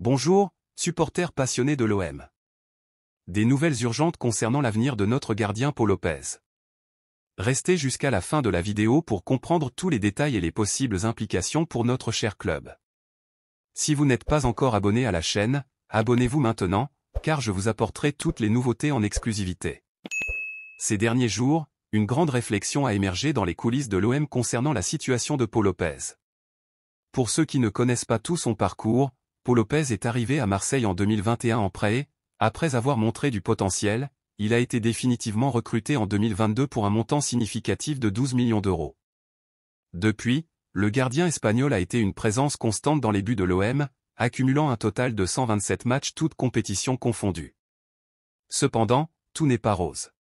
Bonjour, supporters passionnés de l'OM. Des nouvelles urgentes concernant l'avenir de notre gardien Pau Lopez. Restez jusqu'à la fin de la vidéo pour comprendre tous les détails et les possibles implications pour notre cher club. Si vous n'êtes pas encore abonné à la chaîne, abonnez-vous maintenant, car je vous apporterai toutes les nouveautés en exclusivité. Ces derniers jours, une grande réflexion a émergé dans les coulisses de l'OM concernant la situation de Pau Lopez. Pour ceux qui ne connaissent pas tout son parcours, Pau Lopez est arrivé à Marseille en 2021 en prêt. Après avoir montré du potentiel, il a été définitivement recruté en 2022 pour un montant significatif de 12 millions d'euros. Depuis, le gardien espagnol a été une présence constante dans les buts de l'OM, accumulant un total de 127 matchs toutes compétitions confondues. Cependant, tout n'est pas rose.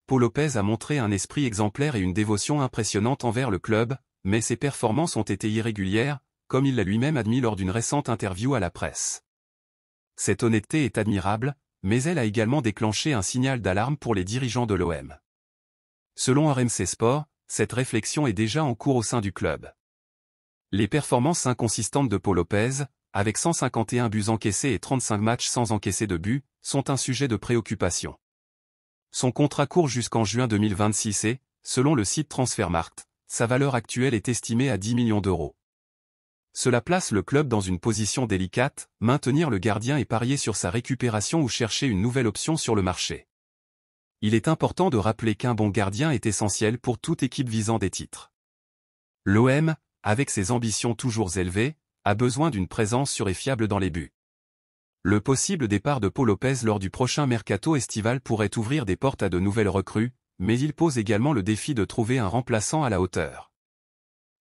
Pau Lopez a montré un esprit exemplaire et une dévotion impressionnante envers le club, mais ses performances ont été irrégulières, comme il l'a lui-même admis lors d'une récente interview à la presse. Cette honnêteté est admirable, mais elle a également déclenché un signal d'alarme pour les dirigeants de l'OM. Selon RMC Sport, cette réflexion est déjà en cours au sein du club. Les performances inconsistantes de Pau Lopez, avec 151 buts encaissés et 35 matchs sans encaisser de but, sont un sujet de préoccupation. Son contrat court jusqu'en juin 2026 et, selon le site Transfermarkt, sa valeur actuelle est estimée à 10 millions d'euros. Cela place le club dans une position délicate, maintenir le gardien et parier sur sa récupération ou chercher une nouvelle option sur le marché. Il est important de rappeler qu'un bon gardien est essentiel pour toute équipe visant des titres. L'OM, avec ses ambitions toujours élevées, a besoin d'une présence sûre et fiable dans les buts. Le possible départ de Pau Lopez lors du prochain mercato estival pourrait ouvrir des portes à de nouvelles recrues, mais il pose également le défi de trouver un remplaçant à la hauteur.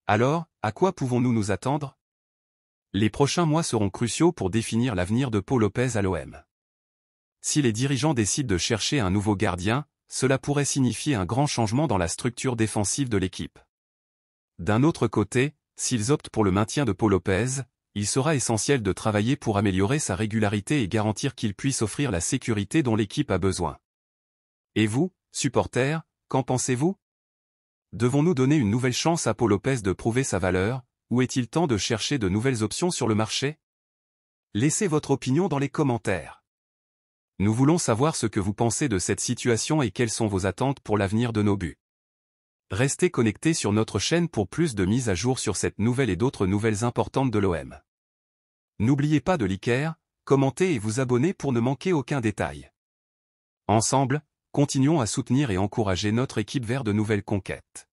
Alors, à quoi pouvons-nous nous attendre ? Les prochains mois seront cruciaux pour définir l'avenir de Pau Lopez à l'OM. Si les dirigeants décident de chercher un nouveau gardien, cela pourrait signifier un grand changement dans la structure défensive de l'équipe. D'un autre côté, s'ils optent pour le maintien de Pau Lopez, il sera essentiel de travailler pour améliorer sa régularité et garantir qu'il puisse offrir la sécurité dont l'équipe a besoin. Et vous, supporters, qu'en pensez-vous ? Devons-nous donner une nouvelle chance à Pau Lopez de prouver sa valeur, ou est-il temps de chercher de nouvelles options sur le marché ? Laissez votre opinion dans les commentaires. Nous voulons savoir ce que vous pensez de cette situation et quelles sont vos attentes pour l'avenir de nos buts. Restez connectés sur notre chaîne pour plus de mises à jour sur cette nouvelle et d'autres nouvelles importantes de l'OM. N'oubliez pas de liker, commenter et vous abonner pour ne manquer aucun détail. Ensemble, continuons à soutenir et encourager notre équipe vers de nouvelles conquêtes.